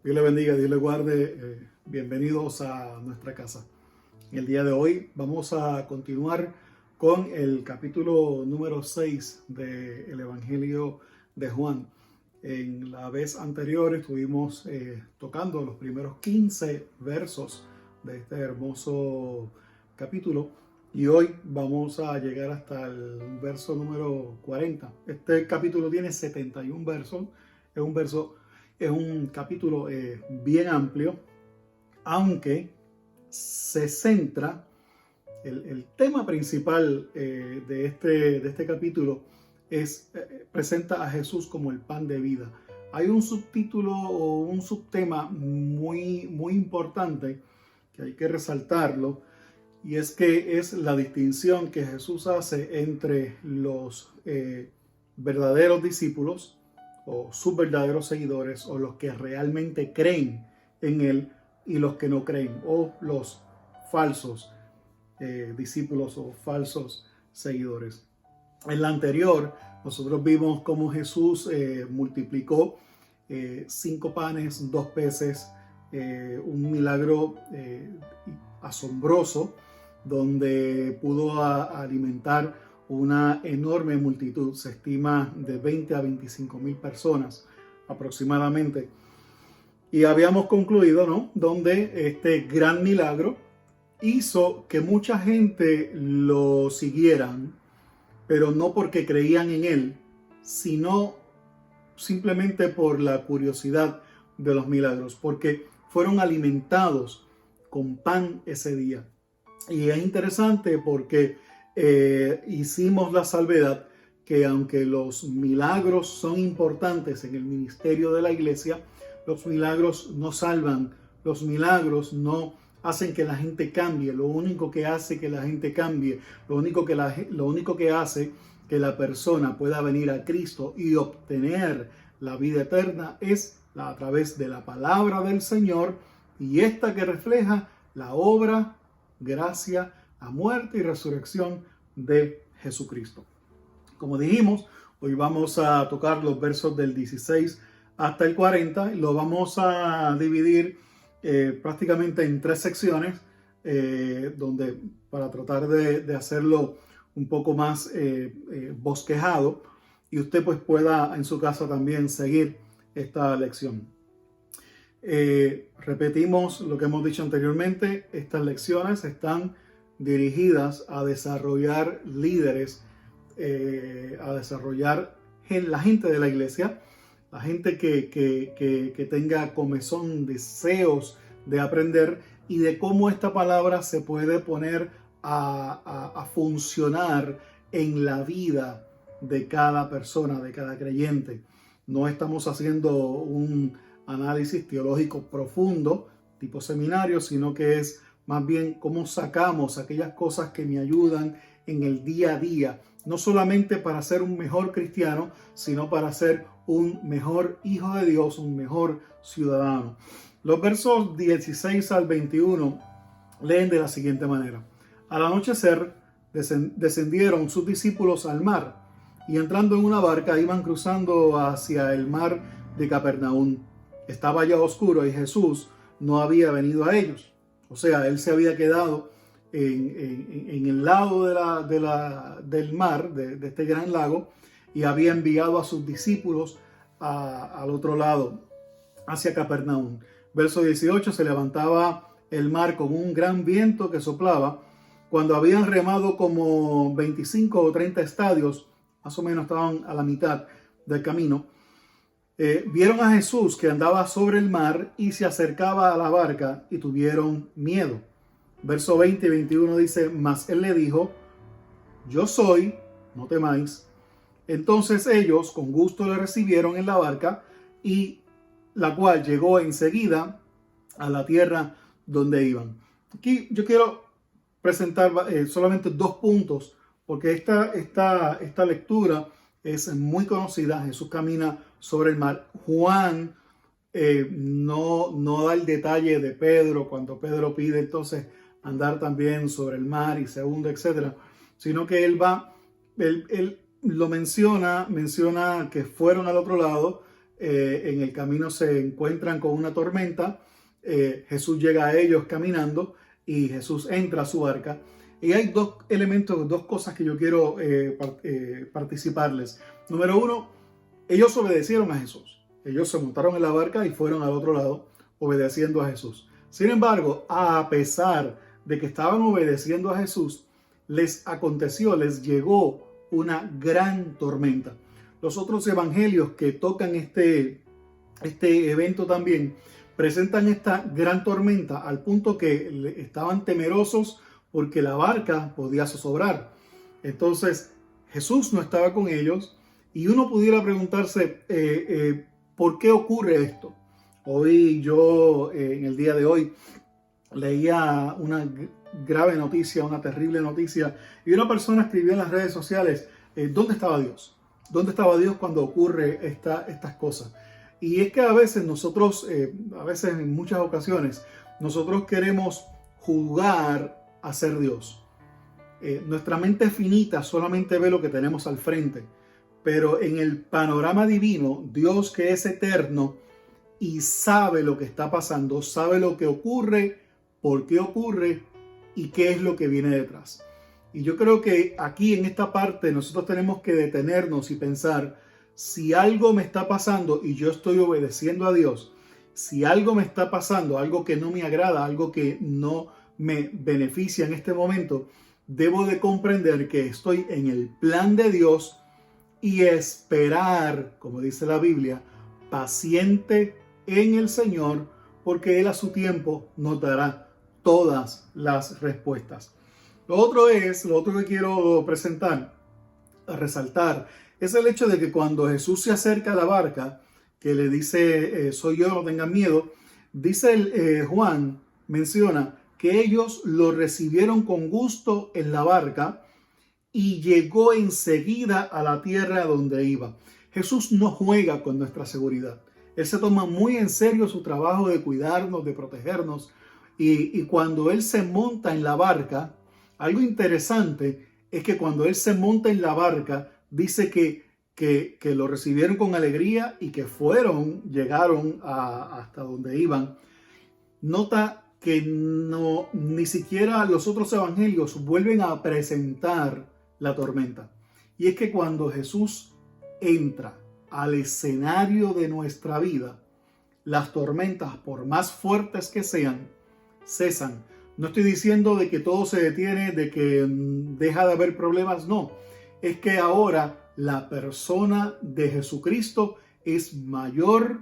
Dios le bendiga, Dios le guarde. Bienvenidos a nuestra casa. En el día de hoy vamos a continuar con el capítulo número 6 del Evangelio de Juan. En la vez anterior estuvimos tocando los primeros 15 versos de este hermoso capítulo y hoy vamos a llegar hasta el verso número 40. Este capítulo tiene 71 versos. Es un capítulo bien amplio, aunque se centra, el tema principal de este capítulo presenta a Jesús como el pan de vida. Hay un subtítulo o un subtema muy importante que hay que resaltarlo, y es que es la distinción que Jesús hace entre los verdaderos discípulos o sus verdaderos seguidores, o los que realmente creen en Él, y los que no creen, o los falsos discípulos o falsos seguidores. En la anterior, nosotros vimos cómo Jesús multiplicó 5 panes, 2 peces, un milagro asombroso, donde pudo alimentar una enorme multitud. Se estima de 20 a 25 mil personas aproximadamente. Y habíamos concluido, ¿no?, donde este gran milagro hizo que mucha gente lo siguieran, pero no porque creían en él, sino simplemente por la curiosidad de los milagros, porque fueron alimentados con pan ese día. Y es interesante porque hicimos la salvedad que aunque los milagros son importantes en el ministerio de la iglesia, los milagros no salvan, los milagros no hacen que la gente cambie. Lo único que hace que la gente cambie, lo único que hace que la persona pueda venir a Cristo y obtener la vida eterna es a través de la palabra del Señor, y esta que refleja la obra, gracia, a muerte y resurrección de Jesucristo. Como dijimos, hoy vamos a tocar los versos del 16 hasta el 40, y lo vamos a dividir prácticamente en 3 secciones, donde para tratar de hacerlo un poco más bosquejado, y usted pues pueda en su casa también seguir esta lección. Repetimos lo que hemos dicho anteriormente. Estas lecciones están dirigidas a desarrollar líderes, a desarrollar la gente de la iglesia, la gente que tenga comezón, deseos de aprender, y de cómo esta palabra se puede poner a funcionar en la vida de cada persona, de cada creyente. No estamos haciendo un análisis teológico profundo tipo seminario, sino que es más bien cómo sacamos aquellas cosas que me ayudan en el día a día, no solamente para ser un mejor cristiano, sino para ser un mejor hijo de Dios, un mejor ciudadano. Los versos 16 al 21 leen de la siguiente manera: Al anochecer descendieron sus discípulos al mar, y entrando en una barca iban cruzando hacia el mar de Capernaum. Estaba ya oscuro y Jesús no había venido a ellos. O sea, él se había quedado en el lado del mar, de este gran lago, y había enviado a sus discípulos al otro lado, hacia Capernaum. Verso 18: Se levantaba el mar con un gran viento que soplaba. Cuando habían remado como 25 o 30 estadios, más o menos estaban a la mitad del camino, vieron a Jesús que andaba sobre el mar y se acercaba a la barca, y tuvieron miedo. Verso 20 y 21 dice: Mas él le dijo: Yo soy, no temáis. Entonces ellos con gusto le recibieron en la barca, y la cual llegó enseguida a la tierra donde iban. Aquí yo quiero presentar solamente 2 puntos, porque esta lectura es muy conocida. Jesús camina sobre el mar. Juan no da el detalle de Pedro, cuando Pedro pide entonces andar también sobre el mar y se hunde, etcétera, sino que él lo menciona que fueron al otro lado, en el camino se encuentran con una tormenta, Jesús llega a ellos caminando y Jesús entra a su barca. Y hay dos elementos, dos cosas que yo quiero participarles. Número uno, ellos obedecieron a Jesús. Ellos se montaron en la barca y fueron al otro lado obedeciendo a Jesús. Sin embargo, a pesar de que estaban obedeciendo a Jesús, les aconteció, les llegó una gran tormenta. Los otros evangelios que tocan este evento también presentan esta gran tormenta al punto que estaban temerosos porque la barca podía zozobrar. Entonces Jesús no estaba con ellos y uno pudiera preguntarse ¿por qué ocurre esto? Hoy yo, en el día de hoy, leía una grave noticia, una terrible noticia, y una persona escribió en las redes sociales, ¿dónde estaba Dios? ¿Dónde estaba Dios cuando ocurre estas cosas? Y es que a veces nosotros, en muchas ocasiones, nosotros queremos juzgar a ser Dios. Nuestra mente finita solamente ve lo que tenemos al frente, pero en el panorama divino, Dios, que es eterno y sabe lo que está pasando, sabe lo que ocurre, por qué ocurre y qué es lo que viene detrás. Y yo creo que aquí en esta parte nosotros tenemos que detenernos y pensar, si algo me está pasando y yo estoy obedeciendo a Dios, si algo me está pasando, algo que no me agrada, algo que no me beneficia en este momento, debo de comprender que estoy en el plan de Dios y esperar, como dice la Biblia, paciente en el Señor, porque Él a su tiempo nos dará todas las respuestas. Lo otro que quiero resaltar, es el hecho de que cuando Jesús se acerca a la barca, que le dice, soy yo, no tengan miedo, dice Juan, menciona que ellos lo recibieron con gusto en la barca y llegó enseguida a la tierra donde iba. Jesús no juega con nuestra seguridad. Él se toma muy en serio su trabajo de cuidarnos, de protegernos. Y cuando Él se monta en la barca, algo interesante es que cuando Él se monta en la barca, dice que lo recibieron con alegría y que llegaron hasta donde iban. Nota que ni siquiera los otros evangelios vuelven a presentar la tormenta. Y es que cuando Jesús entra al escenario de nuestra vida, las tormentas, por más fuertes que sean, cesan. No estoy diciendo de que todo se detiene, de que deja de haber problemas, no. Es que ahora la persona de Jesucristo es mayor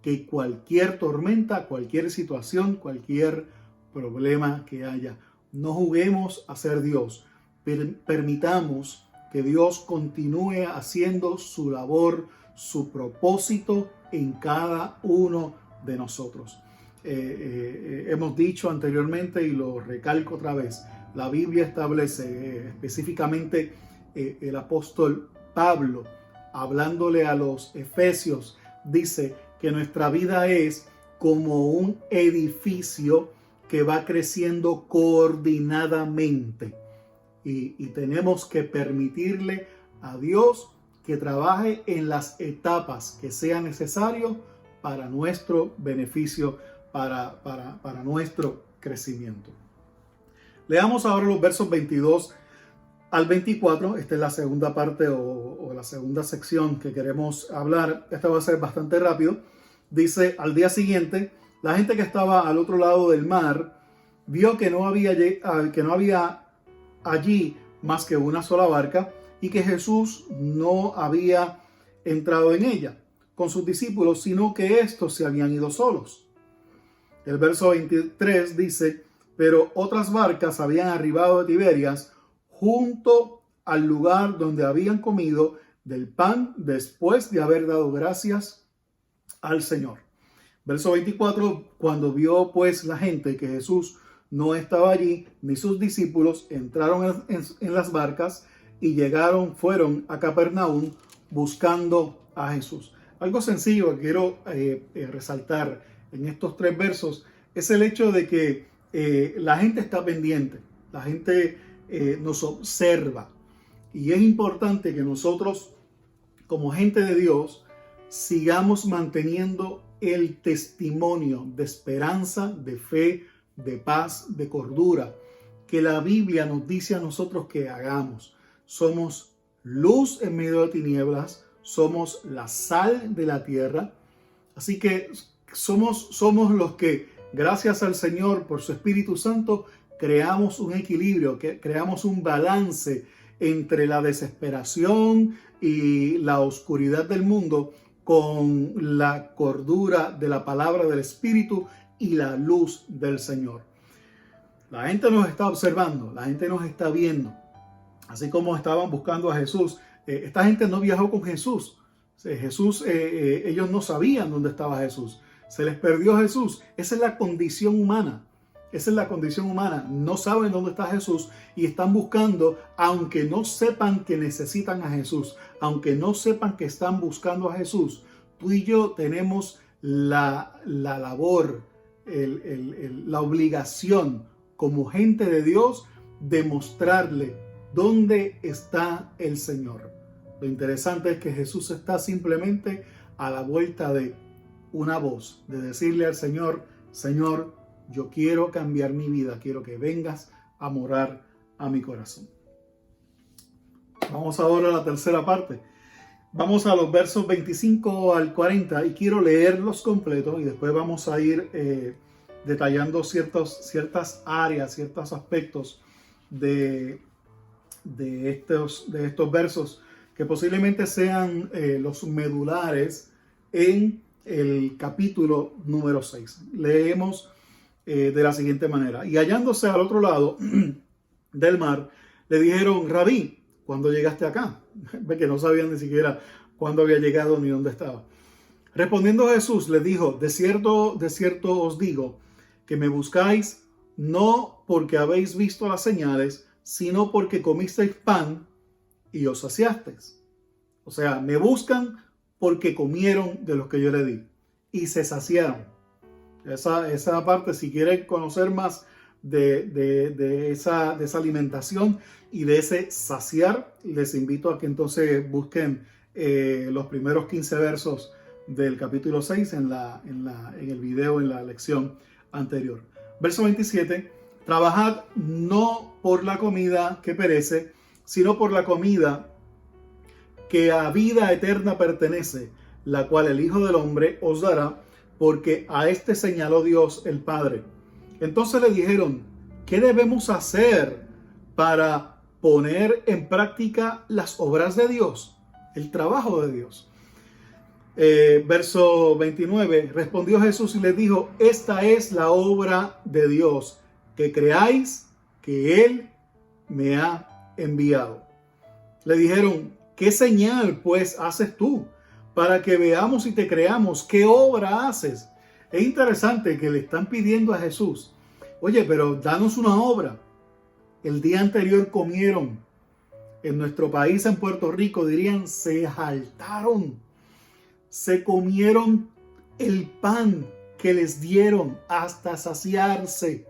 que cualquier tormenta, cualquier situación, cualquier problema que haya. No juguemos a ser Dios. Permitamos que Dios continúe haciendo su labor, su propósito en cada uno de nosotros. Hemos dicho anteriormente y lo recalco otra vez, la Biblia establece específicamente el apóstol Pablo, hablándole a los efesios, dice que nuestra vida es como un edificio que va creciendo coordinadamente y tenemos que permitirle a Dios que trabaje en las etapas que sea necesario para nuestro beneficio, para nuestro crecimiento. Leamos ahora los versos 22 al 24. Esta es la segunda parte o la segunda sección que queremos hablar. Esta va a ser bastante rápido. Dice, al día siguiente, la gente que estaba al otro lado del mar vio que no había allí más que una sola barca y que Jesús no había entrado en ella con sus discípulos, sino que estos se habían ido solos. El verso 23 dice, pero otras barcas habían arribado de Tiberias junto al lugar donde habían comido del pan después de haber dado gracias al Señor. Verso 24, cuando vio pues la gente que Jesús no estaba allí, ni sus discípulos, entraron en las barcas y fueron a Capernaum buscando a Jesús. Algo sencillo que quiero resaltar en estos 3 versos es el hecho de que la gente está pendiente, la gente nos observa y es importante que nosotros como gente de Dios sigamos manteniendo el testimonio de esperanza, de fe, de paz, de cordura, que la Biblia nos dice a nosotros que hagamos. Somos luz en medio de tinieblas, somos la sal de la tierra, así que somos los que, gracias al Señor por su Espíritu Santo, creamos un equilibrio, que creamos un balance entre la desesperación y la oscuridad del mundo con la cordura de la palabra del Espíritu y la luz del Señor. La gente nos está observando, la gente nos está viendo. Así como estaban buscando a Jesús, esta gente no viajó con Jesús. Ellos no sabían dónde estaba Jesús. Se les perdió Jesús. Esa es la condición humana. Esa es la condición humana. No saben dónde está Jesús y están buscando, aunque no sepan que necesitan a Jesús, aunque no sepan que están buscando a Jesús. Tú y yo tenemos la labor, la obligación como gente de Dios de mostrarle dónde está el Señor. Lo interesante es que Jesús está simplemente a la vuelta de una voz, de decirle al Señor: Señor, yo quiero cambiar mi vida, quiero que vengas a morar a mi corazón. Vamos ahora a la tercera parte. Vamos a los versos 25 al 40 y quiero leerlos completos y después vamos a ir detallando ciertas áreas, ciertos aspectos de estos versos que posiblemente sean los medulares en el capítulo número 6. Leemos de la siguiente manera: y hallándose al otro lado del mar, le dijeron: Rabí, ¿cuándo llegaste acá? Ve que no sabían ni siquiera cuándo había llegado ni dónde estaba. Respondiendo Jesús les dijo: de cierto os digo, que me buscáis no porque habéis visto las señales, sino porque comisteis pan y os saciasteis. O sea, me buscan porque comieron de los que yo les di y se saciaron. Esa parte, si quieren conocer más de esa alimentación y de ese saciar, les invito a que entonces busquen los primeros 15 versos del capítulo 6 en el video, en la lección anterior. Verso 27: trabajad no por la comida que perece, sino por la comida que a vida eterna pertenece, la cual el Hijo del Hombre os dará, porque a este señaló Dios el Padre. Entonces le dijeron: ¿qué debemos hacer para poner en práctica las obras de Dios, el trabajo de Dios? Verso 29: respondió Jesús y les dijo: esta es la obra de Dios, que creáis que Él me ha enviado. Le dijeron: ¿qué señal pues haces tú para que veamos y te creamos? ¿Qué obra haces? Es interesante que le están pidiendo a Jesús: oye, pero danos una obra. El día anterior comieron. En nuestro país, en Puerto Rico, dirían: se jaltaron. Se comieron el pan que les dieron hasta saciarse.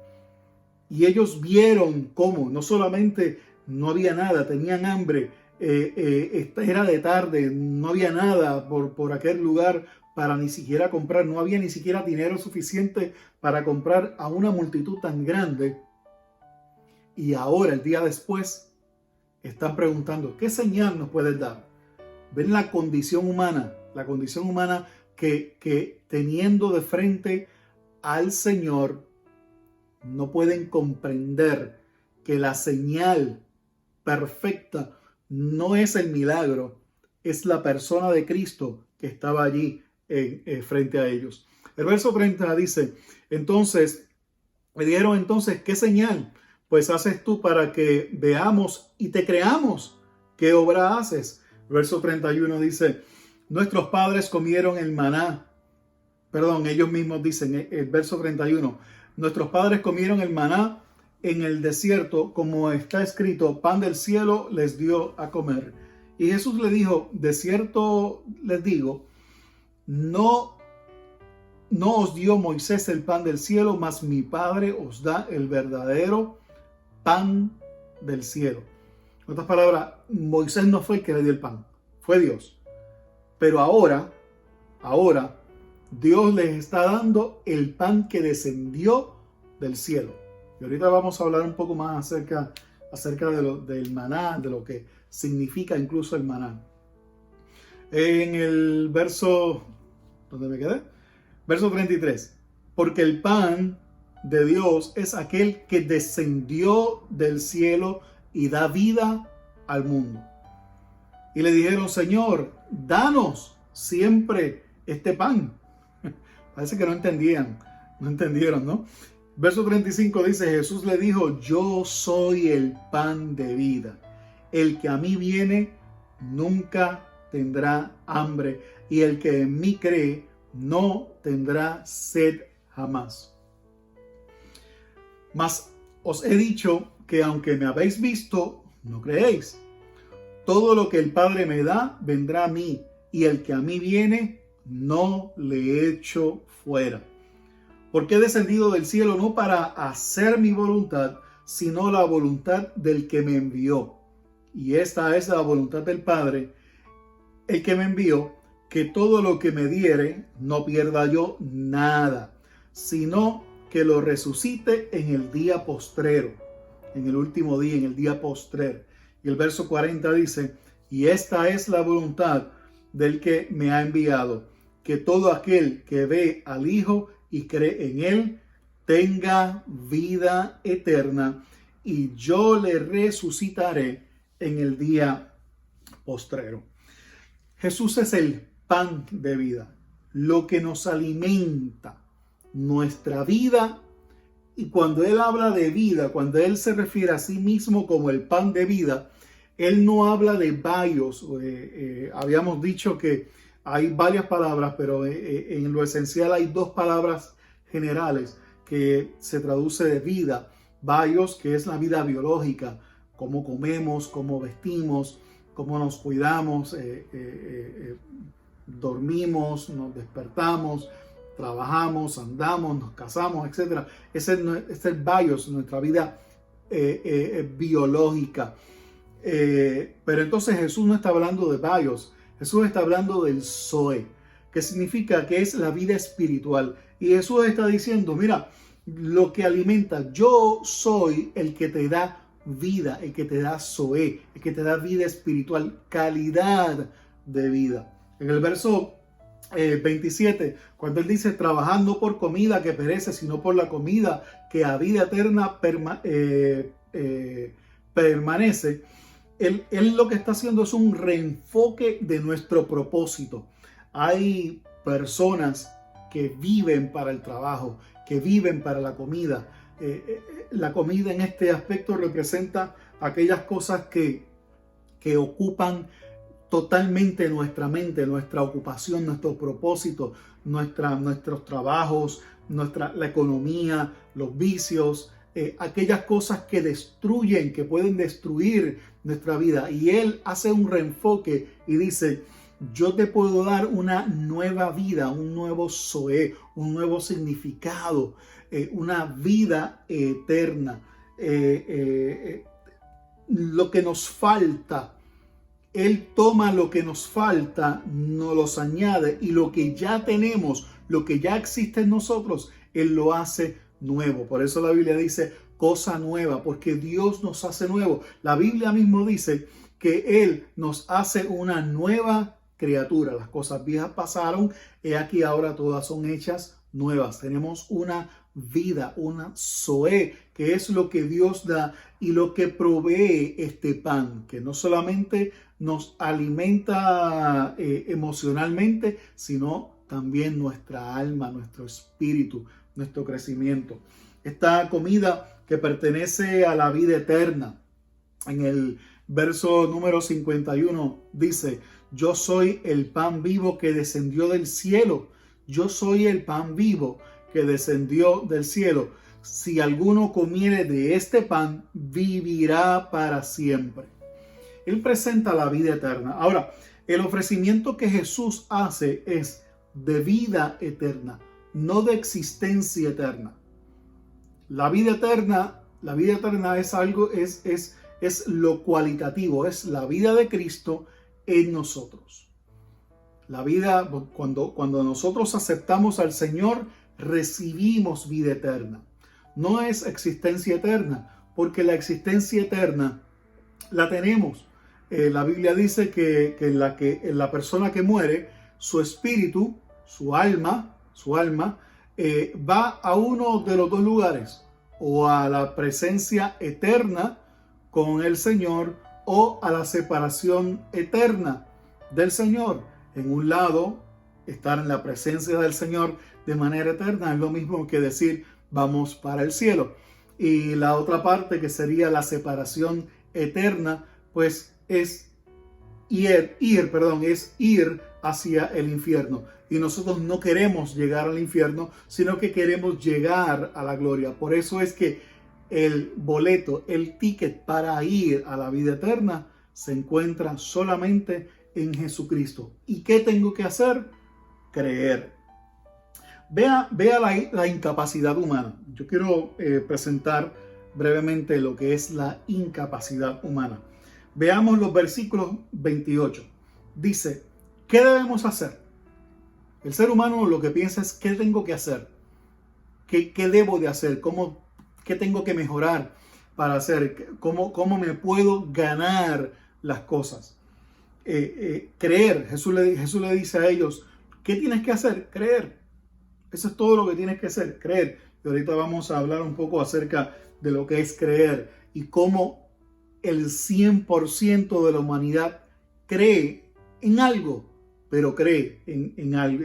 Y ellos vieron cómo no solamente no había nada, tenían hambre, era de tarde, no había nada por aquel lugar para ni siquiera comprar, no había ni siquiera dinero suficiente para comprar a una multitud tan grande. Y ahora, el día después, están preguntando: ¿qué señal nos puedes dar? Ven la condición humana que teniendo de frente al Señor, no pueden comprender que la señal perfecta no es el milagro, es la persona de Cristo que estaba allí frente a ellos. El verso 30 dice: entonces, me dijeron entonces: ¿qué señal pues haces tú para que veamos y te creamos? ¿Qué obra haces? Verso 31 dice: nuestros padres comieron el maná. Perdón, ellos mismos dicen, el verso 31, nuestros padres comieron el maná en el desierto, como está escrito: pan del cielo les dio a comer. Y Jesús le dijo: de cierto les digo, no os dio Moisés el pan del cielo, mas mi Padre os da el verdadero pan del cielo. En otras palabras, Moisés no fue el que le dio el pan, fue Dios. Pero ahora Ahora, Dios les está dando el pan que descendió del cielo. Y ahorita vamos a hablar un poco más acerca del maná, de lo que significa incluso el maná. En el verso, ¿dónde me quedé? Verso 33. Porque el pan de Dios es aquel que descendió del cielo y da vida al mundo. Y le dijeron, Señor, danos siempre este pan. Parece que no entendieron, ¿no? Verso 35 dice, Jesús le dijo, yo soy el pan de vida. El que a mí viene nunca tendrá hambre, y el que en mí cree no tendrá sed jamás. Mas os he dicho que aunque me habéis visto, no creéis. Todo lo que el Padre me da, vendrá a mí, y el que a mí viene, no le echo fuera. Porque he descendido del cielo no para hacer mi voluntad, sino la voluntad del que me envió. Y esta es la voluntad del Padre, el que me envió, que todo lo que me diere, no pierda yo nada, sino que lo resucite en el día postrero, en el último día, en el día postrero. Y el verso 40 dice, y esta es la voluntad del que me ha enviado, que todo aquel que ve al Hijo y cree en él, tenga vida eterna, y yo le resucitaré en el día postrero. Jesús es el pan de vida, lo que nos alimenta nuestra vida. Y cuando Él habla de vida, cuando Él se refiere a sí mismo como el pan de vida, Él no habla de varios. Habíamos dicho que hay varias palabras, pero en lo esencial hay dos palabras generales que se traduce de vida. Bios, que es la vida biológica, cómo comemos, cómo vestimos, cómo nos cuidamos, dormimos, nos despertamos, trabajamos, andamos, nos casamos, etc. Ese es el bios, nuestra vida biológica. Pero entonces Jesús no está hablando de bios, Jesús está hablando del Zoe, que significa que es la vida espiritual. Y Jesús está diciendo, mira, lo que alimenta, yo soy el que te da vida, el que te da Zoe, el que te da vida espiritual, calidad de vida. En el verso 27, cuando él dice, trabajando por comida que perece, sino por la comida que a vida eterna permanece, él lo que está haciendo es un reenfoque de nuestro propósito. Hay personas que viven para el trabajo, que viven para la comida. La comida en este aspecto representa aquellas cosas que ocupan totalmente nuestra mente, nuestra ocupación, nuestro propósito, nuestros trabajos, la economía, los vicios, aquellas cosas que destruyen, que pueden destruir nuestra vida. Y Él hace un reenfoque y dice, yo te puedo dar una nueva vida, un nuevo Zoe, un nuevo significado, una vida eterna. Lo que nos falta, Él toma lo que nos falta, nos los añade, y lo que ya tenemos, lo que ya existe en nosotros, Él lo hace nuevo. Por eso la Biblia dice cosa nueva, porque Dios nos hace nuevo. La Biblia mismo dice que Él nos hace una nueva criatura. Las cosas viejas pasaron, he aquí ahora todas son hechas nuevas. Tenemos una vida, una Zoe, que es lo que Dios da y lo que provee este pan, que no solamente nos alimenta emocionalmente, sino también nuestra alma, nuestro espíritu, nuestro crecimiento. Esta comida que pertenece a la vida eterna. En el verso número 51 dice, yo soy el pan vivo que descendió del cielo. Yo soy el pan vivo que descendió del cielo. Si alguno comiere de este pan, vivirá para siempre. Él presenta la vida eterna. Ahora, el ofrecimiento que Jesús hace es de vida eterna, no de existencia eterna. La vida eterna es algo, es lo cualitativo, es la vida de Cristo en nosotros. La vida, cuando nosotros aceptamos al Señor, recibimos vida eterna. No es existencia eterna, porque la existencia eterna la tenemos. La Biblia dice que en la persona que muere, su espíritu, su alma, va a uno de los dos lugares, o a la presencia eterna con el Señor, o a la separación eterna del Señor. En un lado, estar en la presencia del Señor de manera eterna es lo mismo que decir vamos para el cielo. Y la otra parte, que sería la separación eterna, pues es ir hacia el infierno. Y nosotros no queremos llegar al infierno, sino que queremos llegar a la gloria. Por eso es que el boleto, el ticket para ir a la vida eterna se encuentra solamente en Jesucristo. ¿Y qué tengo que hacer? Creer. Vea la incapacidad humana. Yo quiero presentar brevemente lo que es la incapacidad humana. Veamos los versículos 28. Dice, ¿qué debemos hacer? El ser humano lo que piensa es, ¿qué tengo que hacer? ¿Qué debo de hacer? ¿Qué tengo que mejorar para hacer? ¿Cómo me puedo ganar las cosas? Creer. Jesús le dice a ellos, ¿qué tienes que hacer? Creer. Eso es todo lo que tienes que hacer, creer. Y ahorita vamos a hablar un poco acerca de lo que es creer y cómo el 100% de la humanidad cree en algo, pero cree en algo,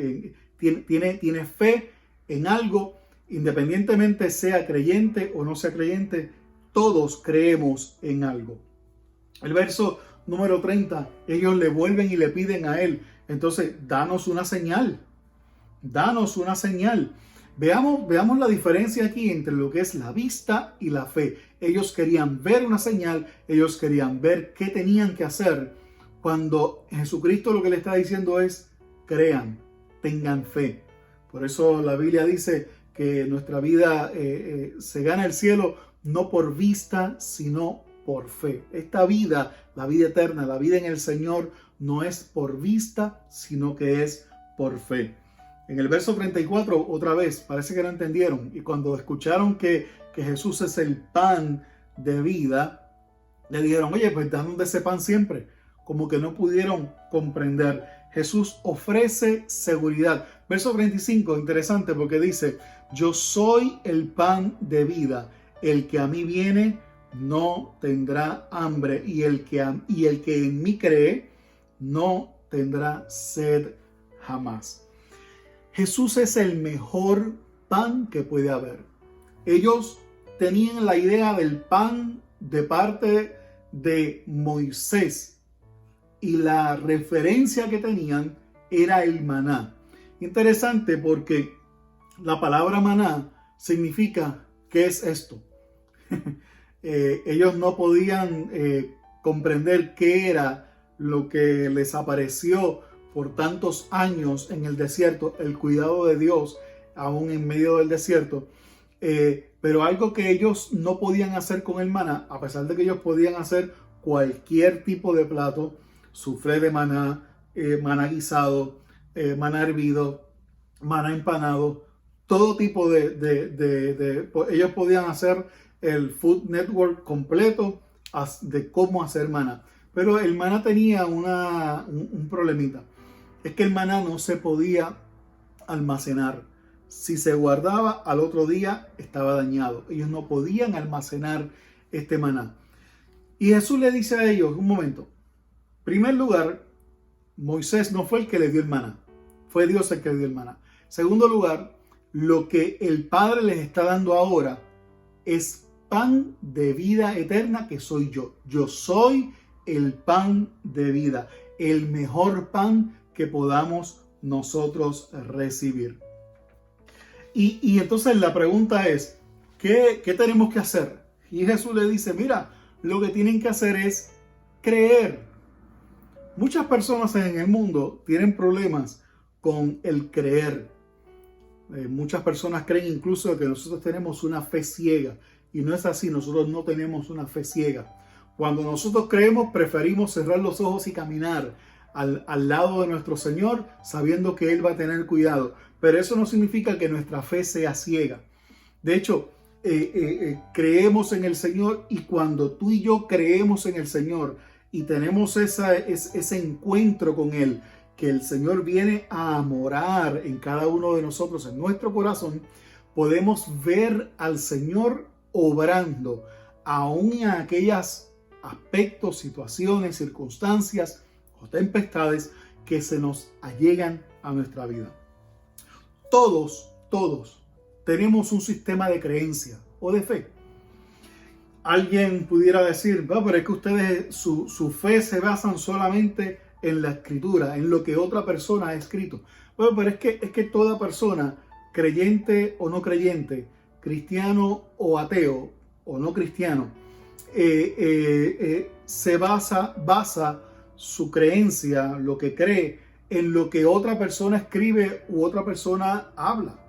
tiene fe en algo, independientemente sea creyente o no sea creyente, todos creemos en algo. El verso número 30, ellos le vuelven y le piden a él, entonces, danos una señal. Danos una señal. Veamos la diferencia aquí entre lo que es la vista y la fe. Ellos querían ver una señal, ellos querían ver qué tenían que hacer, cuando Jesucristo lo que le está diciendo es, crean, tengan fe. Por eso la Biblia dice que nuestra vida se gana el cielo no por vista, sino por fe. Esta vida, la vida eterna, la vida en el Señor, no es por vista, sino que es por fe. En el verso 34, otra vez, parece que no entendieron. Y cuando escucharon que Jesús es el pan de vida, le dijeron, oye, pues danos de ese pan siempre. Como que no pudieron comprender. Jesús ofrece seguridad. Verso 35, interesante porque dice, yo soy el pan de vida. El que a mí viene no tendrá hambre. Y el que en mí cree no tendrá sed jamás. Jesús es el mejor pan que puede haber. Ellos tenían la idea del pan de parte de Moisés y la referencia que tenían era el maná. Interesante porque la palabra maná significa, ¿qué es esto? Ellos no podían comprender qué era lo que les apareció por tantos años en el desierto, el cuidado de Dios aún en medio del desierto, pero algo que ellos no podían hacer con el maná, a pesar de que ellos podían hacer cualquier tipo de plato, soufflé de maná, maná guisado, maná hervido, maná empanado, todo tipo ellos podían hacer el Food Network completo de cómo hacer maná. Pero el maná tenía un problemita. Es que el maná no se podía almacenar. Si se guardaba, al otro día estaba dañado. Ellos no podían almacenar este maná. Y Jesús le dice a ellos, un momento. En primer lugar, Moisés no fue el que le dio el maná. Fue Dios el que le dio el maná. En segundo lugar, lo que el Padre les está dando ahora es pan de vida eterna que soy yo. Yo soy el pan de vida. El mejor pan que podamos nosotros recibir. Y entonces la pregunta es, ¿qué tenemos que hacer? Y Jesús le dice, mira, lo que tienen que hacer es creer. Muchas personas en el mundo tienen problemas con el creer. Muchas personas creen incluso que nosotros tenemos una fe ciega. Y no es así, nosotros no tenemos una fe ciega. Cuando nosotros creemos, preferimos cerrar los ojos y caminar al lado de nuestro Señor, sabiendo que Él va a tener cuidado. Pero eso no significa que nuestra fe sea ciega. De hecho, creemos en el Señor, y cuando tú y yo creemos en el Señor y tenemos ese encuentro con Él, que el Señor viene a morar en cada uno de nosotros, en nuestro corazón, podemos ver al Señor obrando aún en aquellos aspectos, situaciones, circunstancias o tempestades que se nos allegan a nuestra vida. Todos tenemos un sistema de creencia o de fe. Alguien pudiera decir, pero es que ustedes, su fe se basan solamente en la escritura, en lo que otra persona ha escrito. Bueno, pero es que toda persona, creyente o no creyente, cristiano o ateo o no cristiano, se basa su creencia, lo que cree, en lo que otra persona escribe u otra persona habla.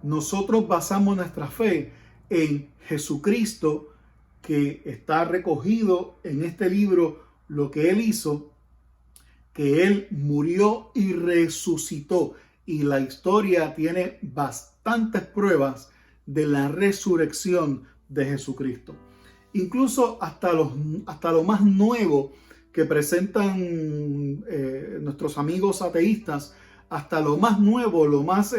Nosotros basamos nuestra fe en Jesucristo, que está recogido en este libro, lo que Él hizo, que Él murió y resucitó. Y la historia tiene bastantes pruebas de la resurrección de Jesucristo. Incluso hasta lo más nuevo que presentan nuestros amigos ateístas, hasta lo más nuevo, lo más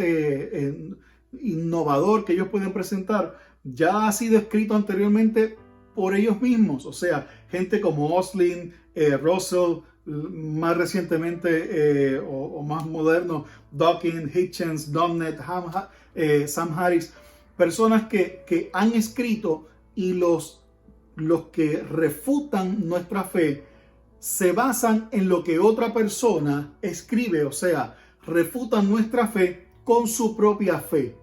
innovador que ellos pueden presentar, ya ha sido escrito anteriormente por ellos mismos. O sea, gente como Oslin, Russell, más recientemente o más moderno, Dawkins, Hitchens, Dunnett, Sam Harris, personas que han escrito, y los que refutan nuestra fe se basan en lo que otra persona escribe, o sea, refutan nuestra fe con su propia fe.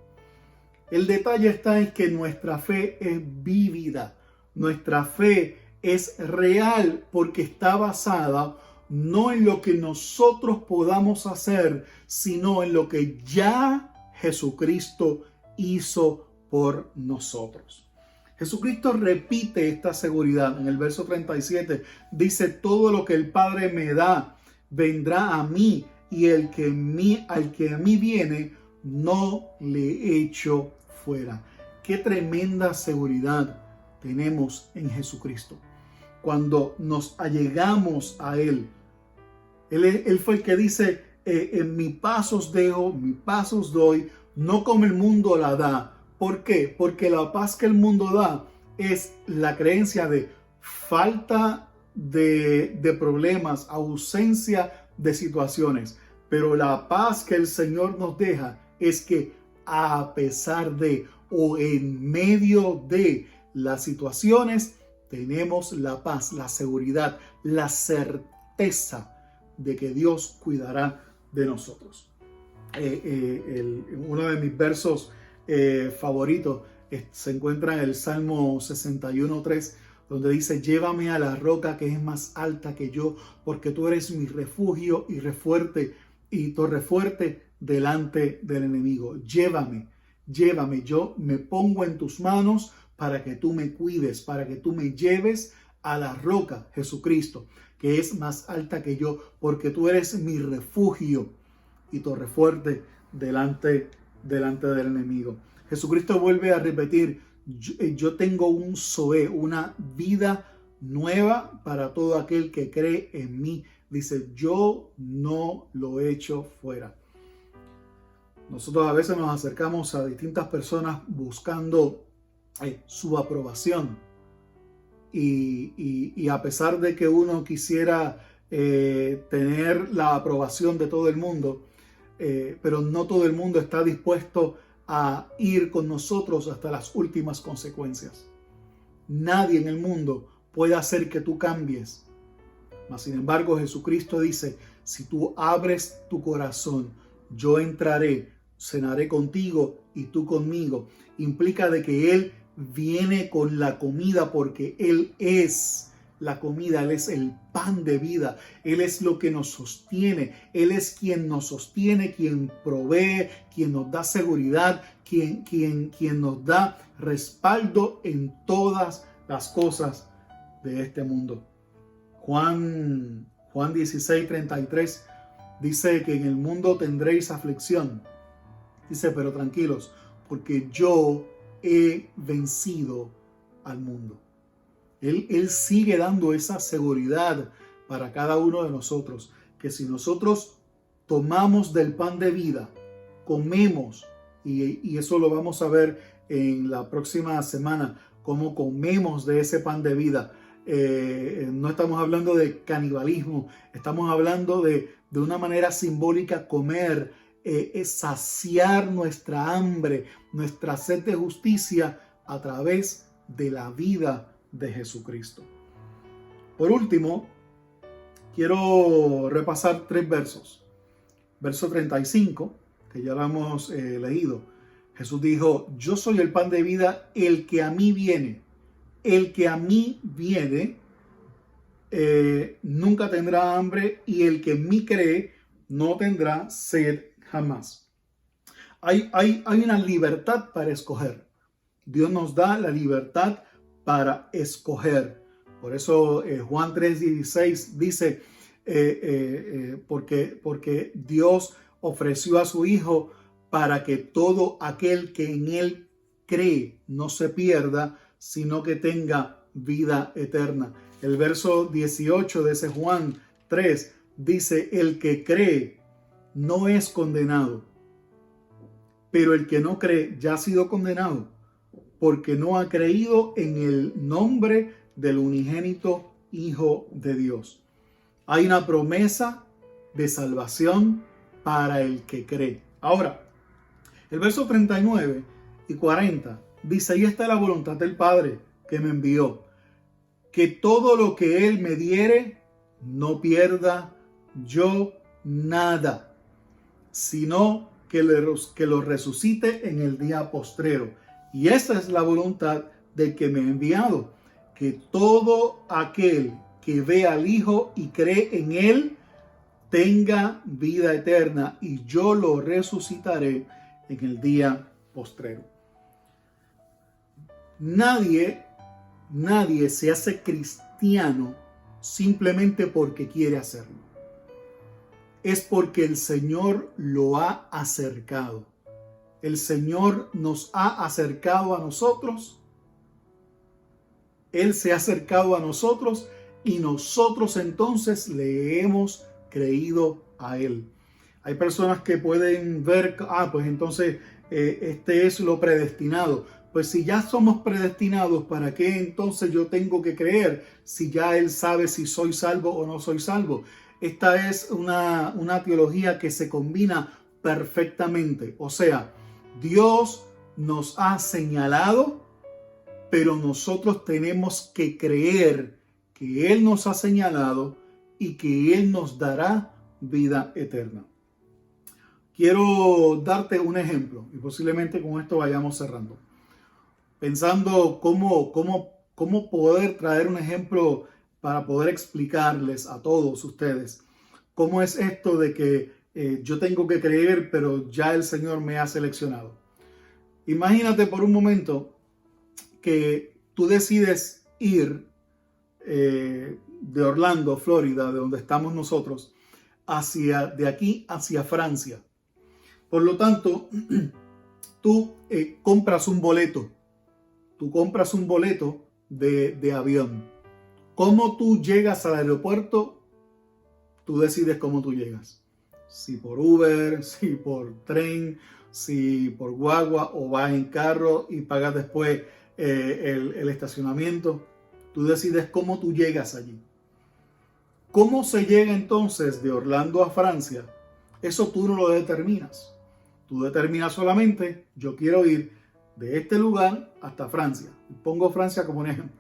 El detalle está en que nuestra fe es vívida, nuestra fe es real, porque está basada no en lo que nosotros podamos hacer, sino en lo que ya Jesucristo hizo por nosotros. Jesucristo repite esta seguridad en el verso 37. Dice: todo lo que el Padre me da vendrá a mí, y al que a mí viene no le echo fuera. Qué tremenda seguridad tenemos en Jesucristo. Cuando nos allegamos a Él, Él fue el que dice: en mi paz os dejo, mi paz os doy, no como el mundo la da. ¿Por qué? Porque la paz que el mundo da es la creencia de falta de problemas, ausencia de situaciones. Pero la paz que el Señor nos deja es que a pesar de o en medio de las situaciones, tenemos la paz, la seguridad, la certeza de que Dios cuidará de nosotros. Uno de mis versos favoritos se encuentra en el Salmo 61:3, donde dice: llévame a la roca que es más alta que yo, porque tú eres mi refugio y torre fuerte delante del enemigo. Llévame, yo me pongo en tus manos para que tú me cuides, para que tú me lleves a la roca, Jesucristo, que es más alta que yo, porque tú eres mi refugio y torre fuerte delante del enemigo. Jesucristo vuelve a repetir: yo tengo un Zoé, una vida nueva para todo aquel que cree en mí. Dice: yo no lo echo fuera. Nosotros a veces nos acercamos a distintas personas buscando su aprobación, y a pesar de que uno quisiera tener la aprobación de todo el mundo, pero no todo el mundo está dispuesto a ir con nosotros hasta las últimas consecuencias. Nadie en el mundo puede hacer que tú cambies. Mas sin embargo, Jesucristo dice: si tú abres tu corazón, yo entraré, cenaré contigo y tú conmigo. Implica de que Él viene con la comida, porque Él es la comida, Él es el pan de vida, Él es lo que nos sostiene, Él es quien nos sostiene, quien provee, quien nos da seguridad, quien nos da respaldo en todas las cosas de este mundo. Juan Juan 16:33 dice que en el mundo tendréis aflicción. Dice, pero tranquilos, porque yo he vencido al mundo. Él sigue dando esa seguridad para cada uno de nosotros, que si nosotros tomamos del pan de vida, comemos, y eso lo vamos a ver en la próxima semana, cómo comemos de ese pan de vida. No estamos hablando de canibalismo, estamos hablando de una manera simbólica comer, es saciar nuestra hambre, nuestra sed de justicia a través de la vida de Jesucristo. Por último, quiero repasar 3 versos. Verso 35, que ya lo hemos leído. Jesús dijo, yo soy el pan de vida, el que a mí viene. El que a mí viene nunca tendrá hambre, y el que en mí cree no tendrá sed jamás. Hay una libertad para escoger. Dios nos da la libertad para escoger. Por eso Juan 3:16 dice, porque Dios ofreció a su Hijo para que todo aquel que en Él cree no se pierda, sino que tenga vida eterna. El verso 18 de ese Juan 3 dice, el que cree no es condenado, pero el que no cree ya ha sido condenado, porque no ha creído en el nombre del unigénito Hijo de Dios. Hay una promesa de salvación para el que cree. Ahora, el verso 39 y 40 dice, y esta es la voluntad del Padre que me envió, que todo lo que Él me diere, no pierda yo nada, sino que lo resucite en el día postrero. Y esa es la voluntad del que me ha enviado, que todo aquel que ve al Hijo y cree en Él tenga vida eterna, y yo lo resucitaré en el día postrero. Nadie se hace cristiano simplemente porque quiere hacerlo. Es porque el Señor lo ha acercado. El Señor nos ha acercado a nosotros. Él se ha acercado a nosotros y nosotros entonces le hemos creído a Él. Hay personas que pueden ver, pues entonces este es lo predestinado. Pues si ya somos predestinados, ¿para qué entonces yo tengo que creer si ya Él sabe si soy salvo o no soy salvo? Esta es una teología que se combina perfectamente. O sea, Dios nos ha señalado, pero nosotros tenemos que creer que Él nos ha señalado y que Él nos dará vida eterna. Quiero darte un ejemplo y posiblemente con esto vayamos cerrando. Pensando cómo poder traer un ejemplo para poder explicarles a todos ustedes cómo es esto de que yo tengo que creer, pero ya el Señor me ha seleccionado. Imagínate por un momento que tú decides ir de Orlando, Florida, de donde estamos nosotros, de aquí hacia Francia. Por lo tanto, tú compras un boleto. Tú compras un boleto de avión. ¿Cómo tú llegas al aeropuerto? Tú decides cómo tú llegas. Si por Uber, si por tren, si por guagua, o vas en carro y pagas después el estacionamiento. Tú decides cómo tú llegas allí. ¿Cómo se llega entonces de Orlando a Francia? Eso tú no lo determinas. Tú determinas solamente, yo quiero ir de este lugar hasta Francia. Pongo Francia como un ejemplo.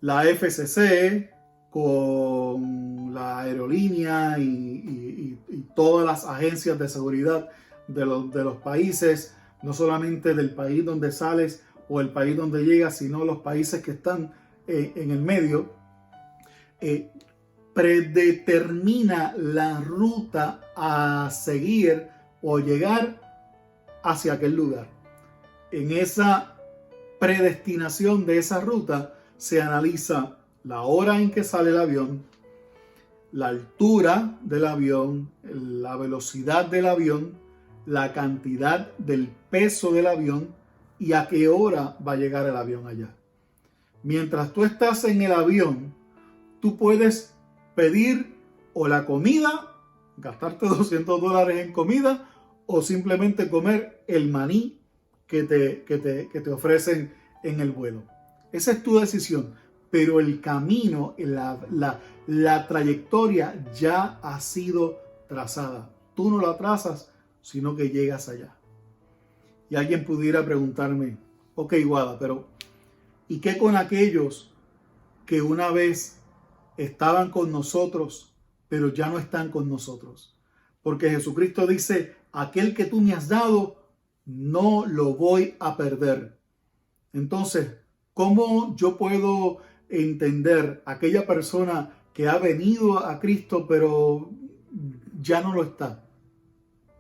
La FCC con la aerolínea y todas las agencias de seguridad de los países, no solamente del país donde sales o el país donde llegas, sino los países que están en el medio, predetermina la ruta a seguir o llegar hacia aquel lugar. En esa predestinación de esa ruta se analiza la hora en que sale el avión, la altura del avión, la velocidad del avión, la cantidad del peso del avión y a qué hora va a llegar el avión allá. Mientras tú estás en el avión, tú puedes pedir o la comida, gastarte $200 en comida, o simplemente comer el maní que te ofrecen en el vuelo. Esa es tu decisión, pero el camino, la trayectoria ya ha sido trazada. Tú no la trazas, sino que llegas allá. Y alguien pudiera preguntarme, ok, Guada, pero ¿y qué con aquellos que una vez estaban con nosotros, pero ya no están con nosotros? Porque Jesucristo dice, aquel que tú me has dado, no lo voy a perder. Entonces, ¿cómo yo puedo entender a aquella persona que ha venido a Cristo, pero ya no lo está?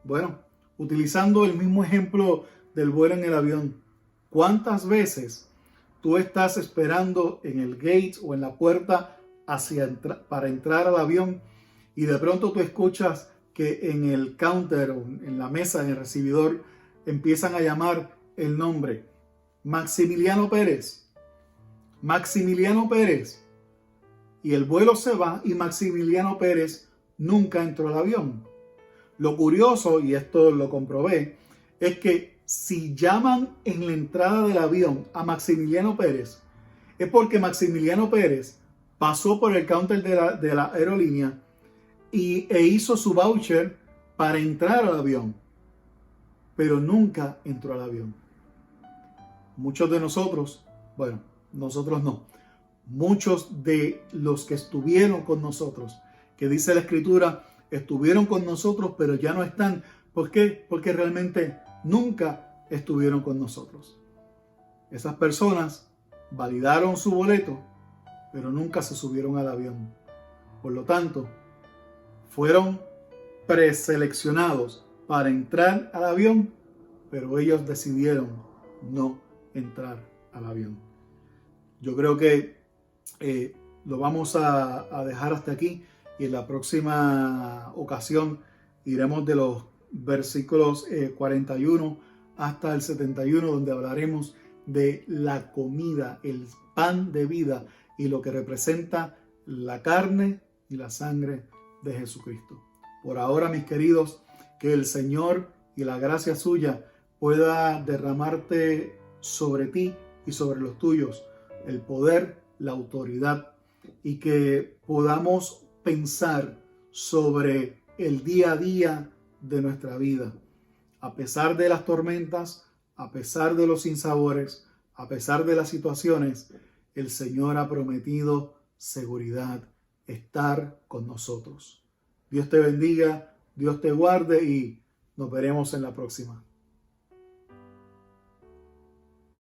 Bueno, utilizando el mismo ejemplo del vuelo en el avión, ¿cuántas veces tú estás esperando en el gate o en la puerta para entrar al avión y de pronto tú escuchas que en el counter o en la mesa, en el recibidor, empiezan a llamar el nombre? Maximiliano Pérez, Maximiliano Pérez. Y el vuelo se va y Maximiliano Pérez nunca entró al avión. Lo curioso, y esto lo comprobé, es que si llaman en la entrada del avión a Maximiliano Pérez, es porque Maximiliano Pérez pasó por el counter de la aerolínea e hizo su voucher para entrar al avión, pero nunca entró al avión. Muchos de nosotros, bueno, nosotros no, muchos de los que estuvieron con nosotros, que dice la Escritura, estuvieron con nosotros, pero ya no están. ¿Por qué? Porque realmente nunca estuvieron con nosotros. Esas personas validaron su boleto, pero nunca se subieron al avión. Por lo tanto, fueron preseleccionados para entrar al avión, pero ellos decidieron no entrar al avión. Yo creo que lo vamos a dejar hasta aquí y en la próxima ocasión iremos de los versículos 41 hasta el 71, donde hablaremos de la comida, el pan de vida y lo que representa la carne y la sangre de Jesucristo. Por ahora, mis queridos, que el Señor y la gracia suya pueda derramarte sobre ti y sobre los tuyos el poder, la autoridad, y que podamos pensar sobre el día a día de nuestra vida. A pesar de las tormentas, a pesar de los sinsabores, a pesar de las situaciones, el Señor ha prometido seguridad, estar con nosotros. Dios te bendiga, Dios te guarde y nos veremos en la próxima.